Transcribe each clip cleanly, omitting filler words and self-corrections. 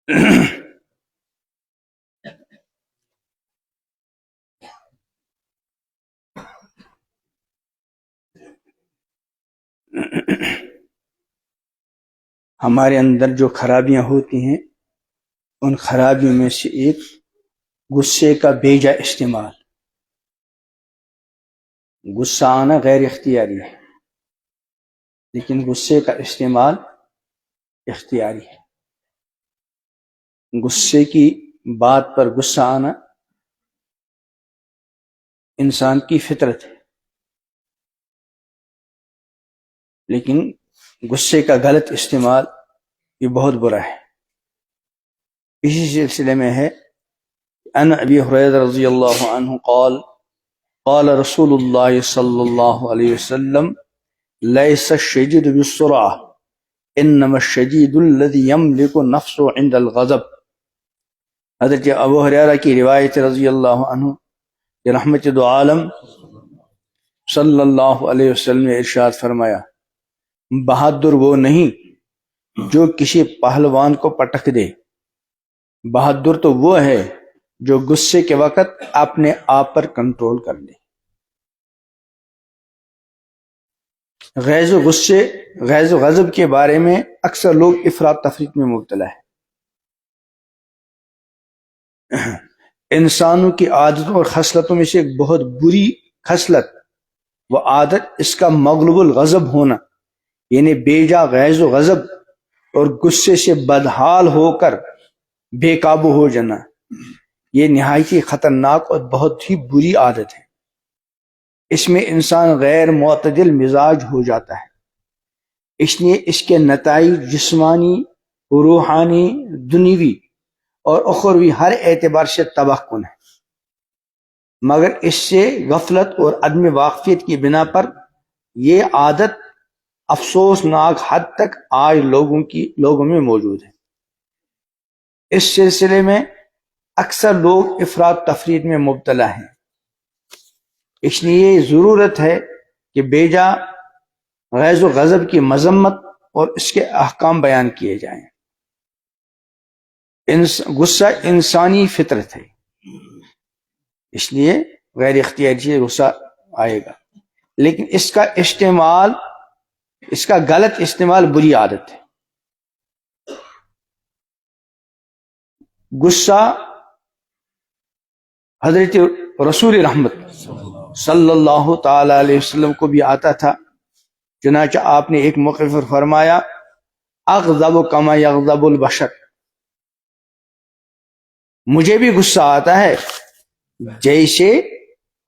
ہمارے اندر جو خرابیاں ہوتی ہیں ان خرابیوں میں سے ایک غصے کا بیجا استعمال. غصہ آنا غیر اختیاری ہے لیکن غصے کا استعمال اختیاری ہے. غصے کی بات پر غصہ آنا انسان کی فطرت ہے، لیکن غصے کا غلط استعمال یہ بہت برا ہے. اسی سلسلے میں ہے ان ابی ہریرہ رضی اللہ عنہ قال قال رسول اللہ صلی اللہ علیہ وسلم لیس الشدید بالسرعہ انما الشدید الذی یملک نفسه عند الغضب. حضرت ابو ہریرہ کی روایت رضی اللہ عنہ کہ رحمت دو عالم صلی اللہ علیہ وسلم نے ارشاد فرمایا، بہادر وہ نہیں جو کسی پہلوان کو پٹک دے، بہادر تو وہ ہے جو غصے کے وقت اپنے آپ پر کنٹرول کر لے. غیظ و غضب کے بارے میں اکثر لوگ افراط تفریط میں مبتلا ہے. انسانوں کی عادتوں اور خصلتوں میں سے ایک بہت بری خصلت و عادت اس کا مغلوب الغضب ہونا، یعنی بیجا غیظ و غضب اور غصے سے بدحال ہو کر بے قابو ہو جانا. یہ نہایت ہی خطرناک اور بہت ہی بری عادت ہے. اس میں انسان غیر معتدل مزاج ہو جاتا ہے. اس لیے اس کے نتائج جسمانی، روحانی، دنیوی اور اخروی ہر اعتبار سے تباہ کن ہے. مگر اس سے غفلت اور عدم واقفیت کی بنا پر یہ عادت افسوسناک حد تک آج لوگوں میں موجود ہے. اس سلسلے میں اکثر لوگ افراط تفریط میں مبتلا ہیں. اس لیے ضرورت ہے کہ بیجا غیظ و غضب کی مذمت اور اس کے احکام بیان کیے جائیں. غصہ انسانی فطرت ہے، اس لیے غیر اختیاری سے غصہ آئے گا، لیکن اس کا غلط استعمال بری عادت ہے. غصہ حضرت رسول رحمت صلی اللہ تعالی علیہ وسلم کو بھی آتا تھا. چنانچہ آپ نے ایک موقع پر فرمایا، اغضب کما یغضب البشر، مجھے بھی غصہ آتا ہے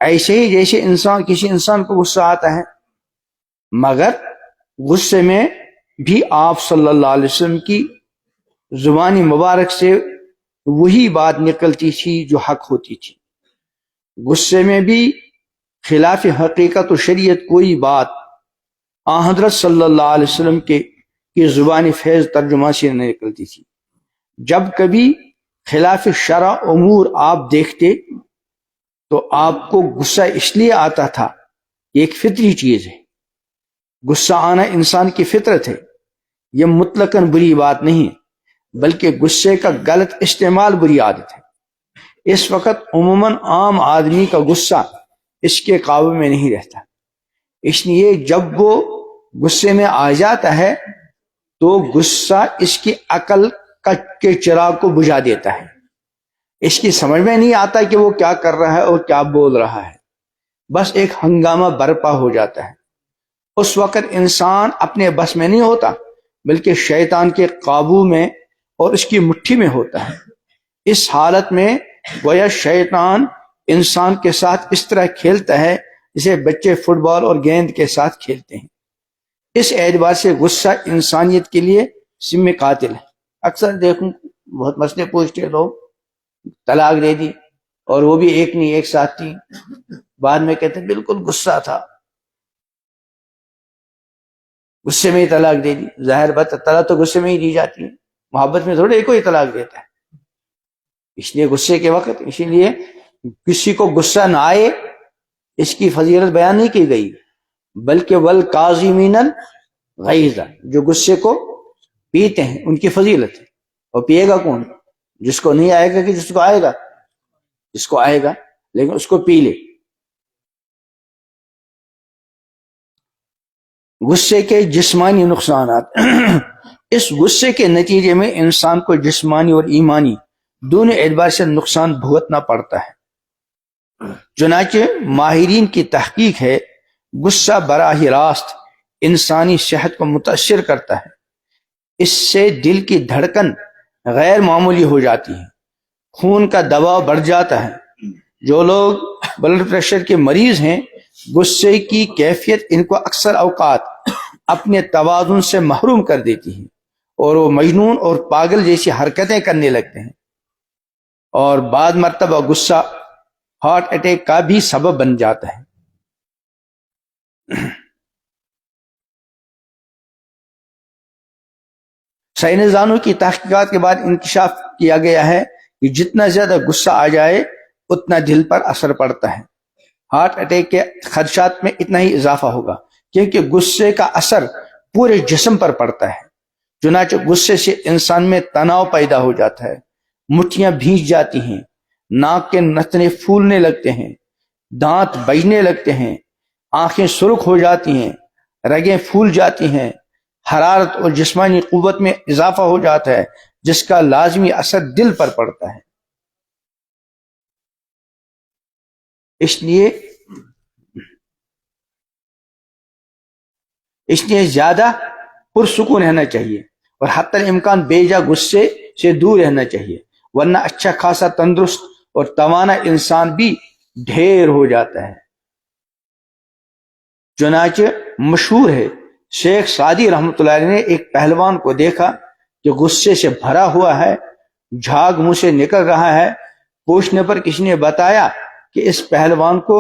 ایسے ہی جیسے کسی انسان کو غصہ آتا ہے. مگر غصے میں بھی آپ صلی اللہ علیہ وسلم کی زبانی مبارک سے وہی بات نکلتی تھی جو حق ہوتی تھی. غصے میں بھی خلاف حقیقت و شریعت کوئی بات حضرت صلی اللہ علیہ وسلم کی زبانی فیض ترجمہ سے نہ نکلتی تھی. جب کبھی خلاف شرع امور آپ دیکھتے تو آپ کو غصہ اس لیے آتا تھا کہ ایک فطری چیز ہے. غصہ آنا انسان کی فطرت ہے، یہ مطلقاً بری بات نہیں بلکہ غصے کا غلط استعمال بری عادت ہے. اس وقت عموماً عام آدمی کا غصہ اس کے قابو میں نہیں رہتا. اس لیے جب وہ غصے میں آ جاتا ہے تو غصہ اس کی عقل کے چراغ کو بجھا دیتا ہے. اس کی سمجھ میں نہیں آتا کہ وہ کیا کر رہا ہے اور کیا بول رہا ہے، بس ایک ہنگامہ برپا ہو جاتا ہے. اس وقت انسان اپنے بس میں نہیں ہوتا بلکہ شیطان کے قابو میں اور اس کی مٹھی میں ہوتا ہے. اس حالت میں گویا شیطان انسان کے ساتھ اس طرح کھیلتا ہے جسے بچے فٹ بال اور گیند کے ساتھ کھیلتے ہیں. اس اعتبار سے غصہ انسانیت کے لیے سم قاتل ہے. اکثر دیکھوں بہت مسئلے پوچھتے لوگ، طلاق دے دی اور وہ بھی ایک نہیں ایک ساتھ تھی، بعد میں کہتے ہیں بالکل غصہ تھا، غصے میں ہی طلاق دے دی. ظاہر بات طلاق تو غصے میں ہی دی جاتی ہے، محبت میں تھوڑے ایک ہی طلاق دیتا ہے. اس لیے غصے کے وقت، اسی لیے کسی کو غصہ نہ آئے اس کی فضیلت بیان نہیں کی گئی، بلکہ والکاظمین الغیظ، جو غصے کو پیتے ہیں ان کی فضیلت ہے. اور پیے گا کون؟ جس کو نہیں آئے گا کہ جس کو آئے گا؟ جس کو آئے گا، لیکن اس کو پی لے۔ غصے کے جسمانی نقصانات اس غصے کے نتیجے میں انسان کو جسمانی اور ایمانی دونوں اعتبار سے نقصان بھگتنا پڑتا ہے۔ چنانچہ ماہرین کی تحقیق ہے غصہ براہ راست انسانی صحت کو متاثر کرتا ہے۔ اس سے دل کی دھڑکن غیر معمولی ہو جاتی ہے، خون کا دباؤ بڑھ جاتا ہے۔ جو لوگ بلڈ پریشر کے مریض ہیں، غصے کی کیفیت ان کو اکثر اوقات اپنے توازن سے محروم کر دیتی ہے اور وہ مجنون اور پاگل جیسی حرکتیں کرنے لگتے ہیں، اور بعض مرتبہ غصہ ہارٹ اٹیک کا بھی سبب بن جاتا ہے۔ سائنسدانوں کی تحقیقات کے بعد انکشاف کیا گیا ہے کہ جتنا زیادہ غصہ آ جائے اتنا دل پر اثر پڑتا ہے، ہارٹ اٹیک کے خدشات میں اتنا ہی اضافہ ہوگا، کیونکہ غصے کا اثر پورے جسم پر پڑتا ہے۔ چنانچہ غصے سے انسان میں تناؤ پیدا ہو جاتا ہے، مٹھیاں بھیج جاتی ہیں، ناک کے نتنے پھولنے لگتے ہیں، دانت بجنے لگتے ہیں، آنکھیں سرخ ہو جاتی ہیں، رگیں پھول جاتی ہیں، حرارت اور جسمانی قوت میں اضافہ ہو جاتا ہے، جس کا لازمی اثر دل پر پڑتا ہے۔ اس لیے زیادہ پرسکون رہنا چاہیے اور حتی الامکان بے جا غصے سے دور رہنا چاہیے، ورنہ اچھا خاصا تندرست اور توانا انسان بھی ڈھیر ہو جاتا ہے۔ چنانچہ مشہور ہے شیخ سعدی رحمۃ اللہ علیہ نے ایک پہلوان کو دیکھا کہ غصے سے بھرا ہوا ہے، جھاگ منہ سے نکل رہا ہے۔ پوچھنے پر کسی نے بتایا کہ اس پہلوان کو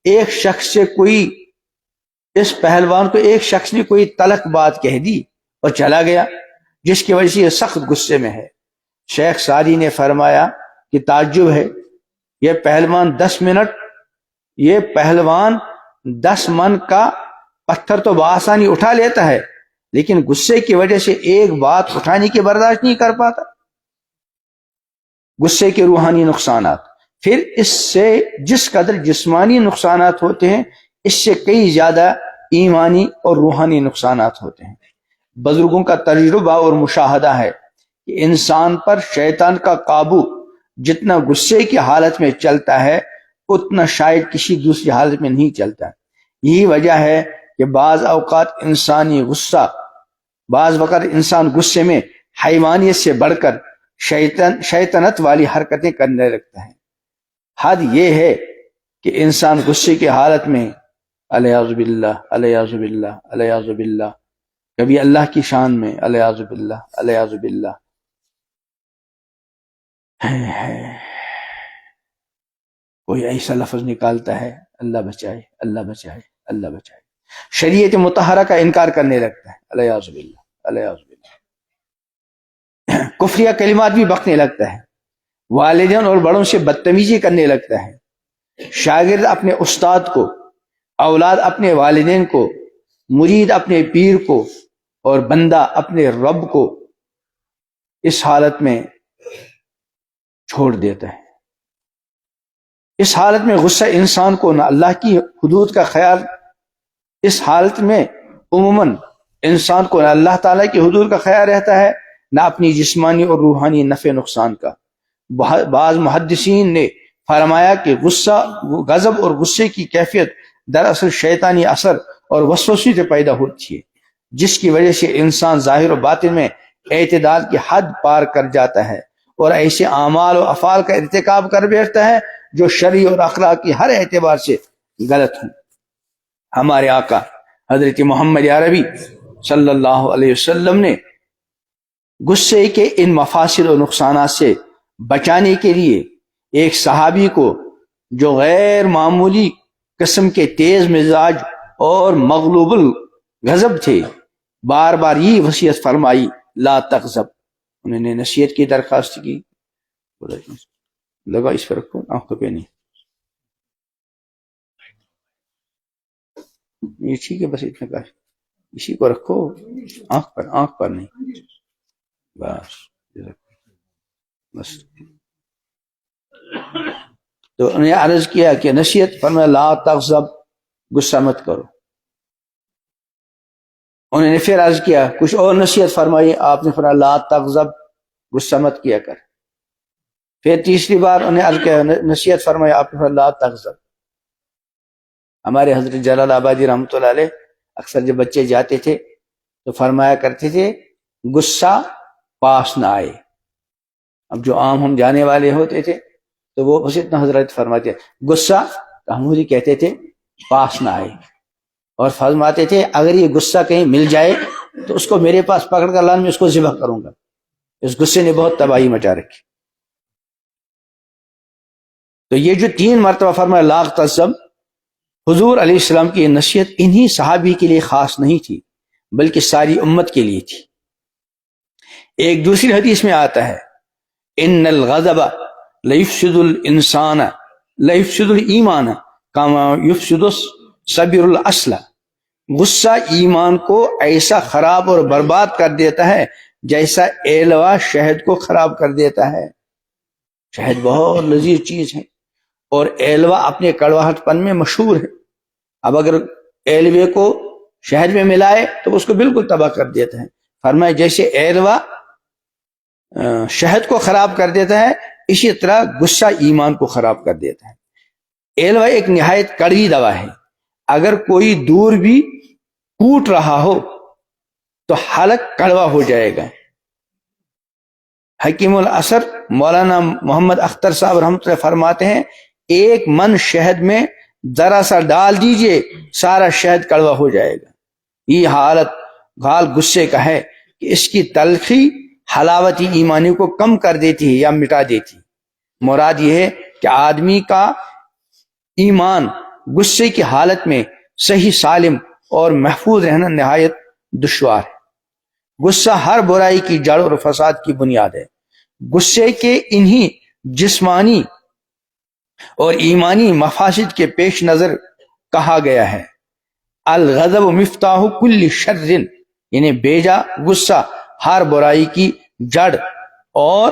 ایک شخص نے کوئی تلخ بات کہہ دی اور چلا گیا، جس کی وجہ سے یہ سخت غصے میں ہے۔ شیخ سعدی نے فرمایا کہ تعجب ہے، یہ پہلوان 10 من کا پتھر تو بآسانی اٹھا لیتا ہے، لیکن غصے کی وجہ سے ایک بات اٹھانے کی برداشت نہیں کر پاتا۔ غصے کے روحانی نقصانات، پھر اس سے جس قدر جسمانی نقصانات ہوتے ہیں، اس سے کئی زیادہ ایمانی اور روحانی نقصانات ہوتے ہیں۔ بزرگوں کا تجربہ اور مشاہدہ ہے کہ انسان پر شیطان کا قابو جتنا غصے کی حالت میں چلتا ہے اتنا شاید کسی دوسری حالت میں نہیں چلتا۔ یہی وجہ ہے کہ بعض وقت انسان غصے میں حیوانیت سے بڑھ کر شیطنت والی حرکتیں کرنے لگتا ہے۔ حد یہ ہے کہ انسان غصے کی حالت میں الیاذ باللہ الیاذ باللہ الیاذ باللہ، کبھی اللہ کی شان میں الیاذ باللہ الیاذ باللہ، کوئی ایسا لفظ نکالتا ہے اللہ بچائے اللہ بچائے اللہ بچائے، شریعت مطہرہ کا انکار کرنے لگتا ہے، الیاذ باللہ الیاذ باللہ، کفریہ کلمات بھی بکنے لگتا ہے، والدین اور بڑوں سے بدتمیزی کرنے لگتا ہے، شاگرد اپنے استاد کو، اولاد اپنے والدین کو، مرید اپنے پیر کو، اور بندہ اپنے رب کو اس حالت میں چھوڑ دیتا ہے۔ اس حالت میں غصہ انسان کو نہ اللہ کی حدود کا خیال، اس حالت میں عموماً انسان کو نہ اللہ تعالیٰ کی حدود کا خیال رہتا ہے، نہ اپنی جسمانی اور روحانی نفع نقصان کا۔ بعض محدثین نے فرمایا کہ غضب اور غصے کی کیفیت دراصل شیطانی اثر اور وسوسے سے پیدا ہوتی ہے، جس کی وجہ سے انسان ظاہر و باطن میں اعتدال کی حد پار کر جاتا ہے اور ایسے اعمال و افعال کا ارتکاب کر بیٹھتا ہے جو شرعی اور اخلاقی ہر اعتبار سے غلط ہوں۔ ہمارے آقا حضرت محمد عربی صلی اللہ علیہ وسلم نے غصے کے ان مفاسد و نقصانات سے بچانے کے لیے ایک صحابی کو جو غیر معمولی قسم کے تیز مزاج اور مغلوب الغضب تھے، بار بار یہ وصیت فرمائی، لا تغضب۔ انہوں نے نصیحت کی درخواست کی، لگا اس پر رکھو، آنکھوں پہ نہیں، یہ ٹھیک ہے، بس اتنا کافی، اسی کو رکھو، آنکھ پر نہیں، بس۔ بس تو انہیں عرض کیا کہ نصیحت فرمایا لا تغضب، غصہ مت کرو. انہوں نے پھر عرض کیا کچھ اور نصیحت فرمائی، آپ نے فرمایا لا تغضب، غصہ مت کیا کر. پھر تیسری بار انہیں عرض کیا نصیحت فرمائی، آپ نے فرمایا لا تغضب. ہمارے حضرت جلال آبادی رحمۃ اللہ علیہ اکثر جب بچے جاتے تھے تو فرمایا کرتے تھے غصہ پاس نہ آئے. اب جو عام ہم جانے والے ہوتے تھے تو وہ بس اتنا حضرت فرماتے غصہ ہم ہی کہتے تھے پاس نہ آئے، اور فرماتے تھے اگر یہ غصہ کہیں مل جائے تو اس کو میرے پاس پکڑ کر لان میں اس کو ذبح کروں گا، اس غصے نے بہت تباہی مچا رکھی. تو یہ جو 3 مرتبہ فرمایا لا تغضب، حضور علیہ السلام کی یہ نصیحت انہی صحابی کے لیے خاص نہیں تھی بلکہ ساری امت کے لیے تھی. ایک دوسری حدیث میں آتا ہے ان الغضب لیفسد الانسان لیفسد الایمان کما یفسد الصبر الاصل. غصہ ایمان کو ایسا خراب اور برباد کر دیتا ہے جیسا ایلوا شہد کو خراب کر دیتا ہے. شہد بہت لذیذ چیز ہے اور ایلوا اپنے کڑواہٹ پن میں مشہور ہے. اب اگر ایلوے کو شہد میں ملائے تو اس کو بالکل تباہ کر دیتا ہے. فرمائے جیسے ایلوا شہد کو خراب کر دیتا ہے اسی طرح غصہ ایمان کو خراب کر دیتا ہے. ایلوا ایک نہایت کڑوی دوا ہے، اگر کوئی دور بھی کوٹ رہا ہو تو حلق کڑوا ہو جائے گا. حکیم الاثر مولانا محمد اختر صاحب رحمۃ اللہ فرماتے ہیں 1 من شہد میں ذرا سا ڈال دیجئے سارا شہد کڑوا ہو جائے گا. یہ حال غصے کا ہے کہ اس کی تلخی حلاوت ایمانی کو کم کر دیتی ہے یا مٹا دیتی ہے. مراد یہ ہے کہ آدمی کا ایمان غصے کی حالت میں صحیح سالم اور محفوظ رہنا نہایت دشوار ہے. غصہ ہر برائی کی جڑ اور فساد کی بنیاد ہے. غصے کے انہی جسمانی اور ایمانی مفاسد کے پیش نظر کہا گیا ہے الغضب مفتاح کل شر، یعنی بیجا غصہ ہر برائی کی جڑ اور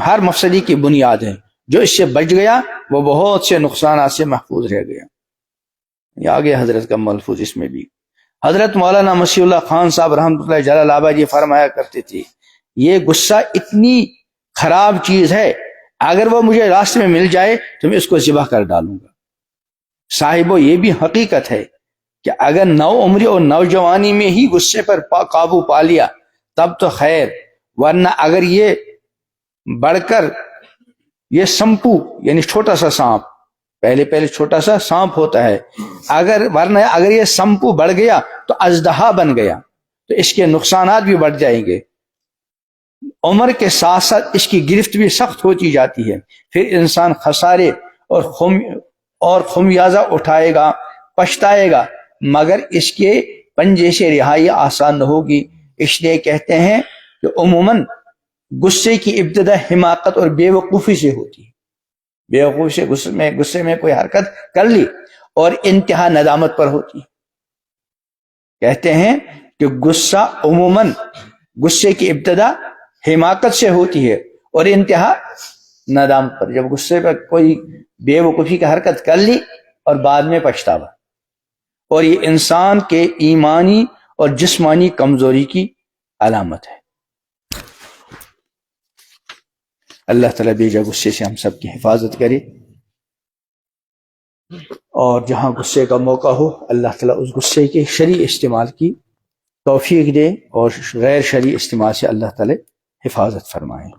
ہر مفسدی کی بنیاد ہے. جو اس سے بچ گیا وہ بہت سے نقصانات سے محفوظ رہ گیا. یہ آگے حضرت کا ملفوظ اس میں بھی. حضرت مولانا مسیح اللہ خان صاحب رحمۃ اللہ جلال آبادی فرمایا کرتے تھے یہ غصہ اتنی خراب چیز ہے اگر وہ مجھے راستے میں مل جائے تو میں اس کو ذبح کر ڈالوں گا. صاحبو یہ بھی حقیقت ہے کہ اگر نو عمری اور نوجوانی میں ہی غصے پر قابو پا لیا تب تو خیر، ورنہ اگر یہ بڑھ کر یہ سمپو یعنی چھوٹا سا سانپ، پہلے چھوٹا سا سانپ ہوتا ہے، ورنہ اگر یہ سمپو بڑھ گیا تو اژدہا بن گیا تو اس کے نقصانات بھی بڑھ جائیں گے. عمر کے ساتھ ساتھ اس کی گرفت بھی سخت ہوتی جاتی ہے، پھر انسان خسارے اور خمیازہ اٹھائے گا، پچھتائے گا، مگر اس کے پنجے سے رہائی آسان نہ ہوگی. اس لیے کہتے ہیں کہ عموماً غصے کی ابتدا حماقت اور بے وقوفی سے ہوتی ہے. بے وقوفی سے غصے میں کوئی حرکت کر لی اور انتہا ندامت پر ہوتی ہے. کہتے ہیں کہ عموماً غصے کی ابتدا حماقت سے ہوتی ہے اور انتہا ندامت پر. جب غصے پر کوئی بے وقوفی کی حرکت کر لی اور بعد میں پچھتاوا، اور یہ انسان کے ایمانی اور جسمانی کمزوری کی علامت ہے. اللہ تعالیٰ بیجا غصے سے ہم سب کی حفاظت کرے، اور جہاں غصے کا موقع ہو اللہ تعالیٰ اس غصے کے شرعی استعمال کی توفیق دے اور غیر شرعی استعمال سے اللہ تعالیٰ حفاظت فرمائے.